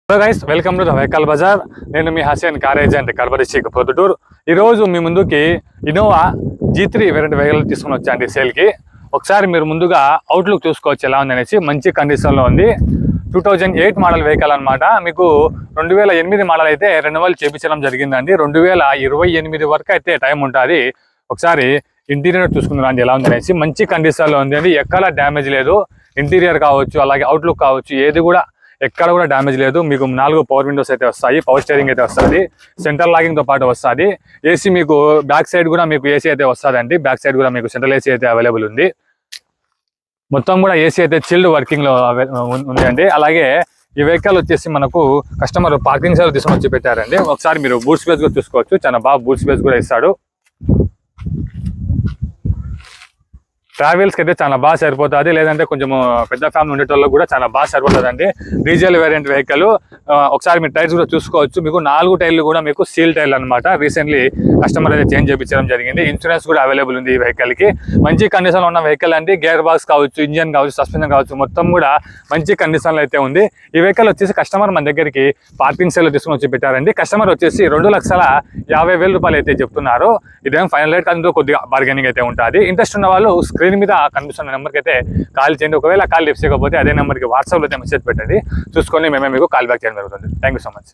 Hello guys, welcome to the vehicle Bazaar. నేను మీ Hasan car agent Kadapa district Proddatur. ఈరోజు మీ ముందుకి ఇన్నోవా G3 వేరియంట్ వెహికల్ తీసుకుని వచ్చాండి సేల్కి. ఒకసారి మీరు ముందుగా అవుట్లుక్ చూసుకోవచ్చు ఎలా ఉందనేసి. మంచి కండిషన్లో ఉంది. 2008 మోడల్ వెహికల్ అనమాట. మీకు 2008 మోడల్ అయితే రెన్యువల్ చేయించడం జరిగిందండి. 2028 వరకు అయితే టైం ఉంటుంది. ఒకసారి ఇంటీరియర్ చూసుకుందాం ఎలా ఉందనేసి. మంచి కండిషన్లో ఉంది అండి. ఎక్కడ డ్యామేజ్ లేదు. ఇంటీరియర్ కావచ్చు, అలాగే అవుట్లుక్ కావచ్చు, ఏది కూడా ఎక్కడ కూడా డ్యామేజ్ లేదు. మీకు 4 పవర్ విండోస్ అయితే వస్తాయి, పవర్ స్టీరింగ్ అయితే వస్తుంది, సెంట్రల్ లాగింగ్తో పాటు వస్తుంది. ఏసీ మీకు బ్యాక్ సైడ్ కూడా మీకు ఏసీ అయితే వస్తుందండి. బ్యాక్ సైడ్ కూడా మీకు సెంట్రల్ ఏసీ అయితే అవైలబుల్ ఉంది. మొత్తం కూడా ఏసీ అయితే చిల్డ్ వర్కింగ్లో ఉంది అండి. అలాగే ఈ వెహికల్ వచ్చేసి మనకు కస్టమర్ పార్కింగ్ సేవ తీసుకొని వచ్చి పెట్టారండి. ఒకసారి మీరు బూట్ స్పేస్ కూడా చూసుకోవచ్చు. చాలా బాగా బూట్ స్పేస్ కూడా ఇస్తాడు. ట్రావెల్స్కి అయితే చాలా బాగా సరిపోతుంది. లేదంటే కొంచెం పెద్ద ఫ్యామిలీ ఉండేటోళ్ళకి కూడా చాలా బాగా సరిపోతుందండి. Diesel variant vehicle. ఒకసారి మీరు టైర్స్ కూడా చూసుకోవచ్చు. మీకు 4 టైర్లు కూడా మీకు సీల్ టైర్లు అనమాట. రీసెంట్లీ కస్టమర్ అయితే చేంజ్ చేయించడం జరిగింది. ఇన్సూరెన్స్ కూడా అవైలబుల్ ఉంది ఈ వెహికల్కి. మంచి కండిషన్లో ఉన్న వెహికల్ అండి. గేర్ బాక్స్ కావచ్చు, ఇంజన్ కావచ్చు, సస్పెన్షన్ కావచ్చు, మొత్తం కూడా మంచి కండిషన్లో అయితే ఉంది. ఈ వెహికల్ వచ్చేసి కస్టమర్ మన దగ్గరికి పార్కింగ్ సేల్ తీసుకుని వచ్చి పెట్టారండి. కస్టమర్ వచ్చేసి 2,50,000 రూపాయలు అయితే చెప్తున్నారు. ఇదేం ఫైనల్ రేట్ కాదు, కొద్దిగా బార్గెనింగ్ అయితే ఉంటుంది. ఇంట్రెస్ట్ ఉన్న వాళ్ళు స్క్రీన్ మీద కనిపిస్తున్న నెంబర్కి అయితే కాల్ చేయండి. ఒకవేళ కాల్ లిఫ్ట్ చేయకపోతే అదే నెంబర్కి వాట్సాప్లో అయితే మెసేజ్ పెట్టండి. చూసుకొని మేమే మీకు కాల్ బ్యాక్ చేయడం జరుగుతుంది. Thank you so much.